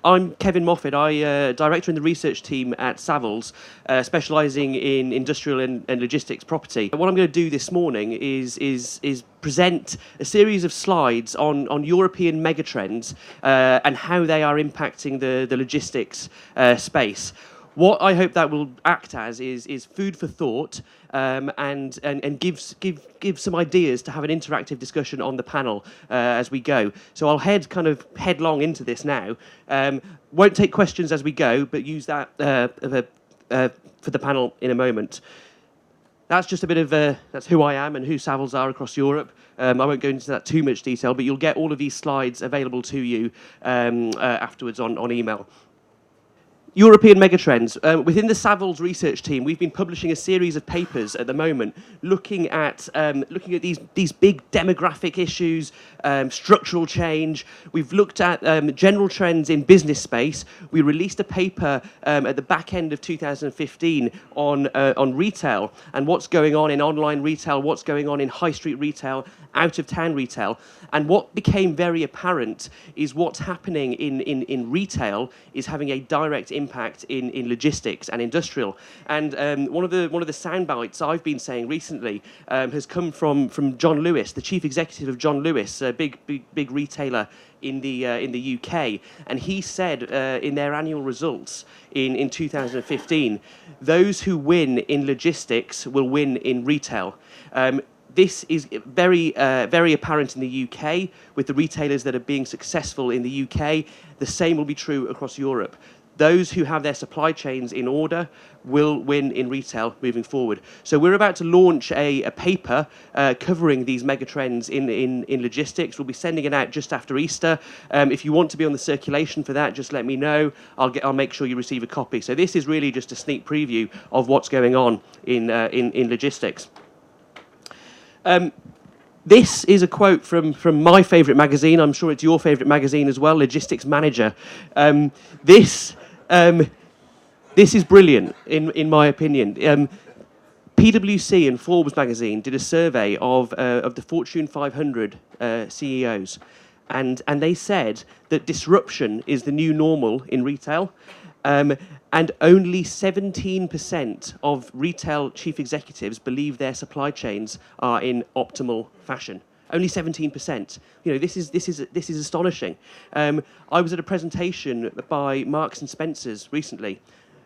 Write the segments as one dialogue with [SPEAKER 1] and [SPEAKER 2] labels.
[SPEAKER 1] I'm Kevin Mofid. I director in the research team at Savills, specialising in industrial and logistics property. What I'm going to do this morning is present a series of slides on European megatrends and how they are impacting the logistics space. What I hope that will act as is food for thought, and give some ideas to have an interactive discussion on the panel as we go. So I'll head kind of headlong into this now. Won't take questions as we go, but use that for the panel in a moment. That's just a bit of that's who I am and who Savills are across Europe. I won't go into that too much detail, but you'll get all of these slides available to you afterwards on email. European megatrends. Within the Savills research team, we've been publishing a series of papers at the moment looking at these big demographic issues, structural change. We've looked at general trends in business space. We released a paper at the back end of 2015 on retail and what's going on in online retail, what's going on in high street retail, out of town retail. And what became very apparent is what's happening in retail is having a direct impact in logistics and industrial. And one of the sound bites I've been saying recently has come from John Lewis, the chief executive of John Lewis, a big retailer in the UK, and he said in their annual results in 2015, those who win in logistics will win in retail. This is very apparent in the UK with the retailers that are being successful in the UK. The same will be true across Europe. Those who have their supply chains in order will win in retail moving forward. So we're about to launch a paper covering these megatrends in logistics. We'll be sending it out just after Easter. If you want to be on the circulation for that, just let me know. I'll make sure you receive a copy. So this is really just a sneak preview of what's going on in logistics. This is a quote from my favourite magazine. I'm sure it's your favourite magazine as well, Logistics Manager. This is brilliant, in my opinion. PwC and Forbes magazine did a survey of the Fortune 500 CEOs, and they said that disruption is the new normal in retail. And only 17% of retail chief executives believe their supply chains are in optimal fashion. Only 17%. You know, this is astonishing. I was at a presentation by Marks and Spencer's recently.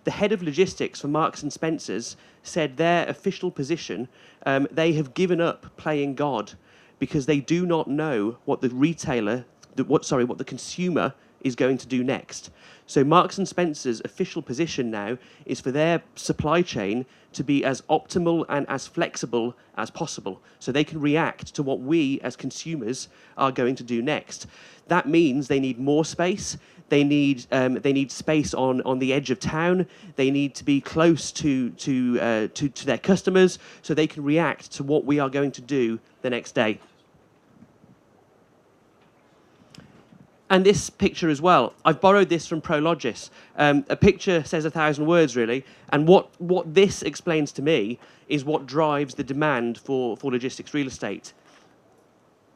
[SPEAKER 1] The head of logistics for Marks and Spencer's said their official position, they have given up playing God because they do not know what what the consumer is going to do next. So Marks and Spencer's official position now is for their supply chain to be as optimal and as flexible as possible, so they can react to what we as consumers are going to do next. That means they need more space. They need space on the edge of town. They need to be close to their customers, so they can react to what we are going to do the next day. And this picture as well, I've borrowed this from Prologis. A picture says 1,000 words, really. And what this explains to me is what drives the demand for logistics real estate.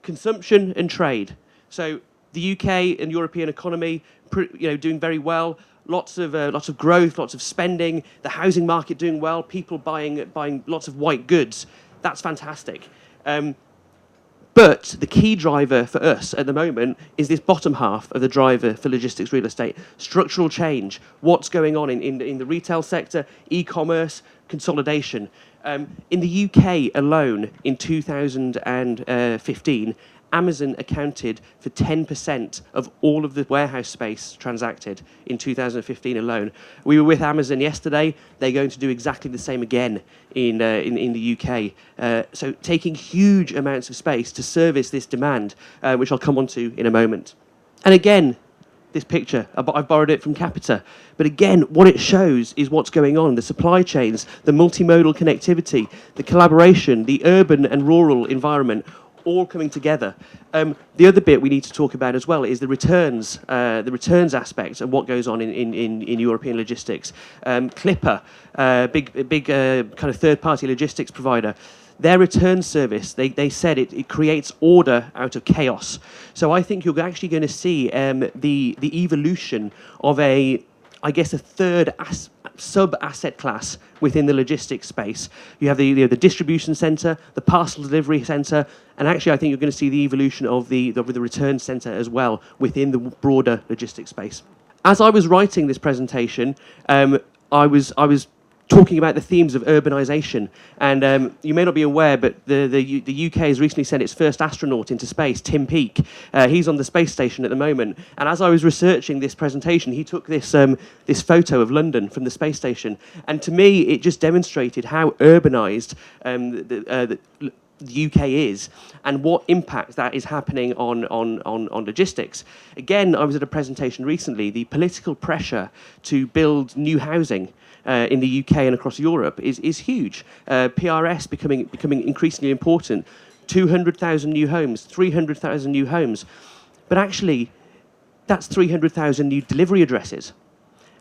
[SPEAKER 1] Consumption and trade. So the UK and European economy, doing very well. Lots of growth, lots of spending. The housing market doing well. People buying lots of white goods. That's fantastic. But the key driver for us at the moment is this bottom half of the driver for logistics real estate. Structural change. What's going on in the retail sector, e-commerce, consolidation. In the UK alone, in 2015, Amazon accounted for 10% of all of the warehouse space transacted in 2015 alone. We were with Amazon yesterday. They're going to do exactly the same again in the UK. So taking huge amounts of space to service this demand, which I'll come on to in a moment. And again, this picture, I've borrowed it from Capita. But again, what it shows is what's going on, the supply chains, the multimodal connectivity, the collaboration, the urban and rural environment, all coming together. The other bit we need to talk about as well is the returns aspect of what goes on in European logistics. Clipper, big kind of third-party logistics provider, their return service, they said it creates order out of chaos. So I think you're actually going to see the evolution of a third sub-asset class within the logistics space. You have the distribution centre, the parcel delivery centre, and actually I think you're going to see the evolution of the return centre as well within the broader logistics space. As I was writing this presentation, I was talking about the themes of urbanisation, and you may not be aware, but the UK has recently sent its first astronaut into space, Tim Peake. He's on the space station at the moment, and as I was researching this presentation, he took this photo of London from the space station, and to me it just demonstrated how urbanised the UK is and what impact that is happening on logistics. Again, I was at a presentation recently. The political pressure to build new housing in the UK and across Europe is huge. PRS becoming increasingly important. 200,000 new homes, 300,000 new homes. But actually, that's 300,000 new delivery addresses.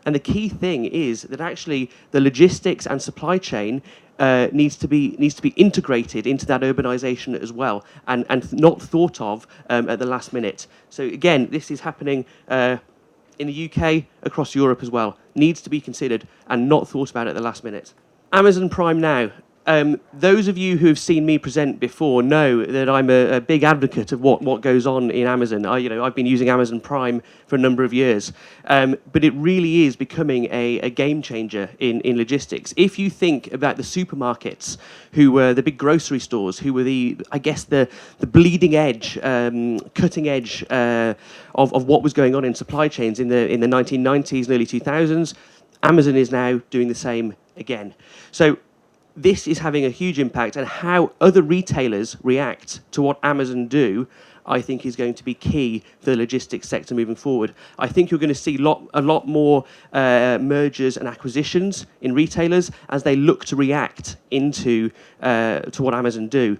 [SPEAKER 1] And the key thing is that actually the logistics and supply chain needs to be integrated into that urbanisation as well, and not thought of at the last minute. So again, this is happening in the UK, across Europe as well. Needs to be considered and not thought about at the last minute. Amazon Prime Now. Those of you who have seen me present before know that I'm a big advocate of what goes on in Amazon. I've been using Amazon Prime for a number of years, but it really is becoming a game changer in logistics. If you think about the supermarkets, who were the big grocery stores, who were the bleeding edge, cutting edge of what was going on in supply chains in the 1990s and early 2000s, Amazon is now doing the same again. So this is having a huge impact, and how other retailers react to what Amazon do, I think, is going to be key for the logistics sector moving forward. I think you're going to see a lot more mergers and acquisitions in retailers as they look to react to what Amazon do.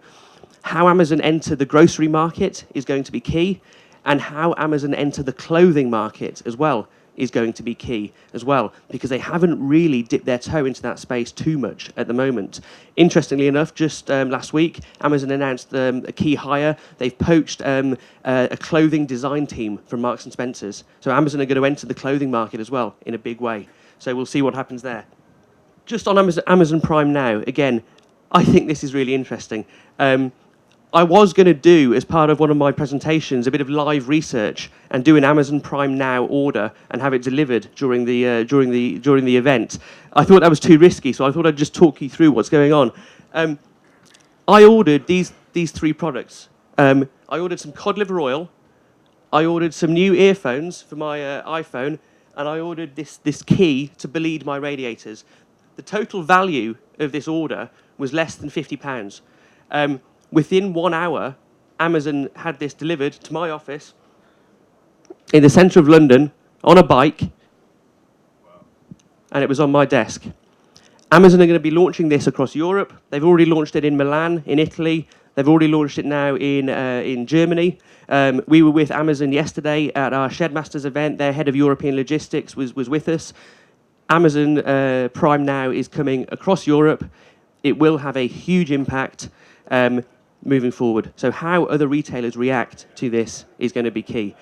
[SPEAKER 1] How Amazon enter the grocery market is going to be key, and how Amazon enter the clothing market as well is going to be key as well, because they haven't really dipped their toe into that space too much at the moment. Interestingly enough, just last week, Amazon announced a key hire. They've poached a clothing design team from Marks & Spencer's. So Amazon are going to enter the clothing market as well in a big way. So we'll see what happens there. Just on Amazon Prime Now, again, I think this is really interesting. I was going to do, as part of one of my presentations, a bit of live research and do an Amazon Prime Now order and have it delivered during the event. I thought that was too risky, so I thought I'd just talk you through what's going on. I ordered these three products. I ordered some cod liver oil, I ordered some new earphones for my iPhone, and I ordered this key to bleed my radiators. The total value of this order was less than £50. Within 1 hour, Amazon had this delivered to my office in the centre of London on a bike, and it was on my desk. Amazon are going to be launching this across Europe. They've already launched it in Milan, in Italy. They've already launched it now in Germany. We were with Amazon yesterday at our Shedmasters event. Their head of European logistics was with us. Amazon Prime Now is coming across Europe. It will have a huge impact moving forward. So how other retailers react to this is going to be key.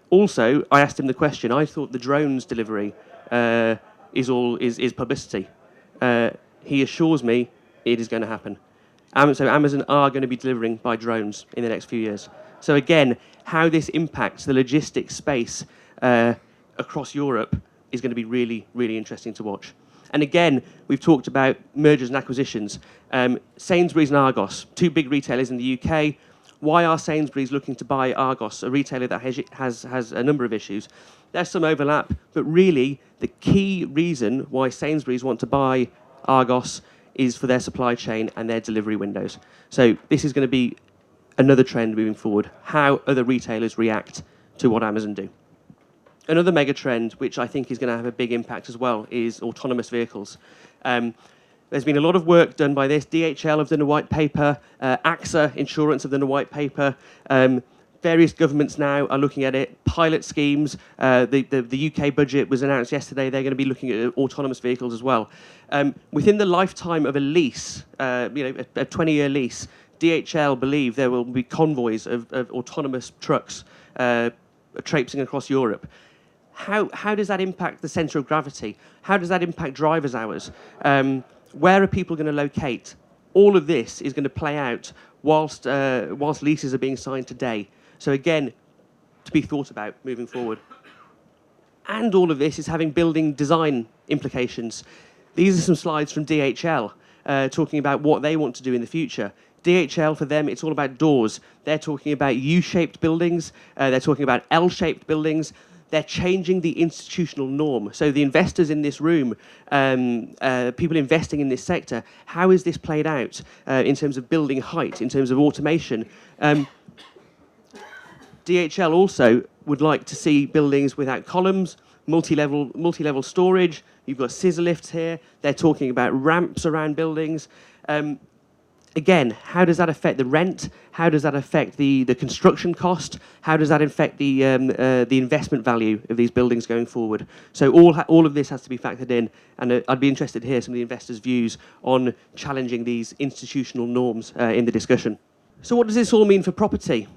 [SPEAKER 1] Also, I asked him the question. I thought the drones delivery is publicity. He assures me it is going to happen. So Amazon are going to be delivering by drones in the next few years. So again, how this impacts the logistics space across Europe is going to be really, really interesting to watch. And again, we've talked about mergers and acquisitions. Sainsbury's and Argos, two big retailers in the UK. Why are Sainsbury's looking to buy Argos, a retailer that has a number of issues? There's some overlap, but really the key reason why Sainsbury's want to buy Argos is for their supply chain and their delivery windows. So this is going to be another trend moving forward, how other retailers react to what Amazon do. Another mega trend, which I think is going to have a big impact as well, is autonomous vehicles. There's been a lot of work done by this. DHL have done a white paper. AXA Insurance have done a white paper. various governments now are looking at it. Pilot schemes. The UK budget was announced yesterday. They're going to be looking at autonomous vehicles as well. Within the lifetime of a lease, a 20-year lease, DHL believe there will be convoys of autonomous trucks traipsing across Europe. How does that impact the centre of gravity? How does that impact driver's hours? Where are people going to locate? All of this is going to play out whilst leases are being signed today. So again, to be thought about moving forward. And all of this is having building design implications. These are some slides from DHL talking about what they want to do in the future. DHL, for them, it's all about doors. They're talking about U-shaped buildings. They're talking about L-shaped buildings. They're changing the institutional norm. So the investors in this room, people investing in this sector, how is this played out in terms of building height, in terms of automation? DHL also would like to see buildings without columns, multi-level storage. You've got scissor lifts here. They're talking about ramps around buildings. Again, how does that affect the rent? How does that affect the construction cost? How does that affect the investment value of these buildings going forward? So all of this has to be factored in, and I'd be interested to hear some of the investors' views on challenging these institutional norms in the discussion. So what does this all mean for property?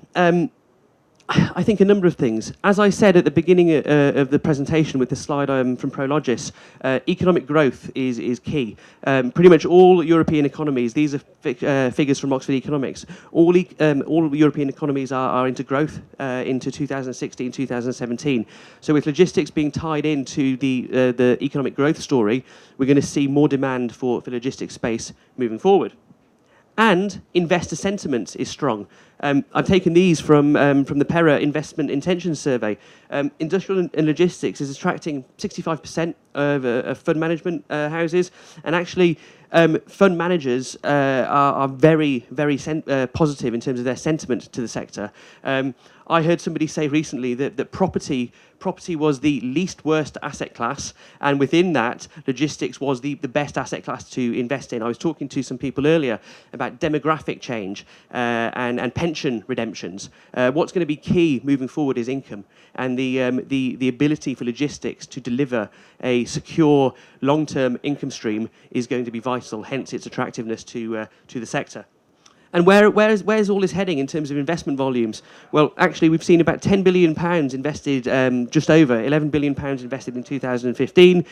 [SPEAKER 1] I think a number of things. As I said at the beginning of the presentation with the slide from Prologis, economic growth is key. Pretty much all European economies, these are figures from Oxford Economics, all European economies are into growth into 2016, 2017. So with logistics being tied into the economic growth story, we're going to see more demand for logistics space moving forward. And investor sentiment is strong. I've taken these from the PERA Investment Intention Survey. Industrial and logistics is attracting 65% of fund management houses, and actually fund managers are very, very positive in terms of their sentiment to the sector. I heard somebody say recently that property was the least worst asset class, and within that, logistics was the best asset class to invest in. I was talking to some people earlier about demographic change and pension redemptions. What's going to be key moving forward is income, and the ability for logistics to deliver a secure long-term income stream is going to be vital, hence its attractiveness to the sector. And where's all this heading in terms of investment volumes? Well, actually, we've seen about £10 billion invested, just over £11 billion invested in 2015,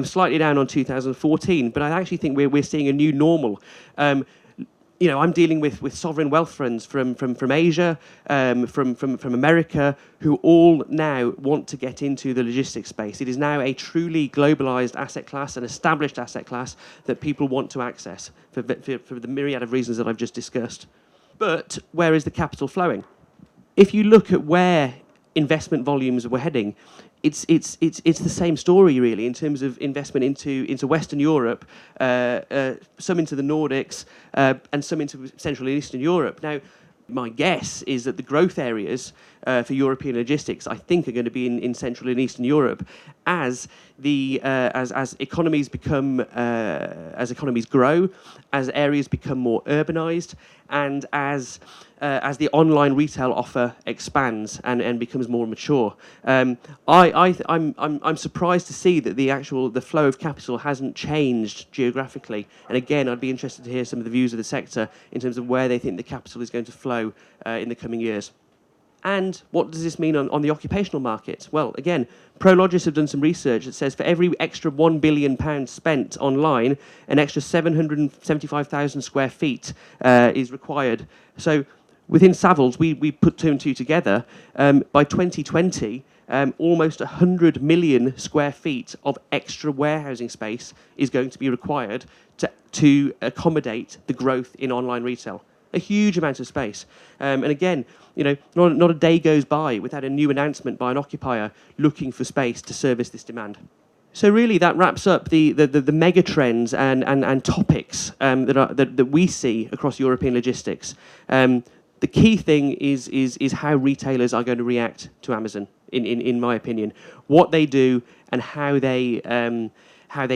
[SPEAKER 1] slightly down on 2014. But I actually think we're seeing a new normal. I'm dealing with sovereign wealth funds from Asia, from America, who all now want to get into the logistics space. It is now a truly globalized asset class, an established asset class that people want to access for the myriad of reasons that I've just discussed. But where is the capital flowing? If you look at where investment volumes were heading, it's the same story really in terms of investment into Western Europe, some into the Nordics, and some into Central and Eastern Europe. Now, my guess is that the growth areas for European logistics, I think, are going to be in Central and Eastern Europe, as economies grow, as areas become more urbanized, and as the online retail offer expands and becomes more mature. I'm surprised to see that the flow of capital hasn't changed geographically. And again, I'd be interested to hear some of the views of the sector in terms of where they think the capital is going to flow in the coming years. And what does this mean on the occupational market? Well, again, Prologis have done some research that says for every extra £1 billion spent online, an extra 775,000 square feet is required. So within Savills, we put two and two together. By 2020, almost 100 million square feet of extra warehousing space is going to be required to accommodate the growth in online retail. A huge amount of space. And again, not a day goes by without a new announcement by an occupier looking for space to service this demand. So really, that wraps up the mega trends and topics that we see across European logistics. The key thing is how retailers are going to react to Amazon, in my opinion. What they do and how they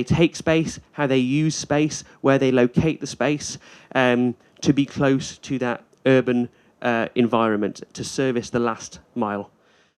[SPEAKER 1] take space, how they use space, where they locate the space, to be close to that urban environment to service the last mile.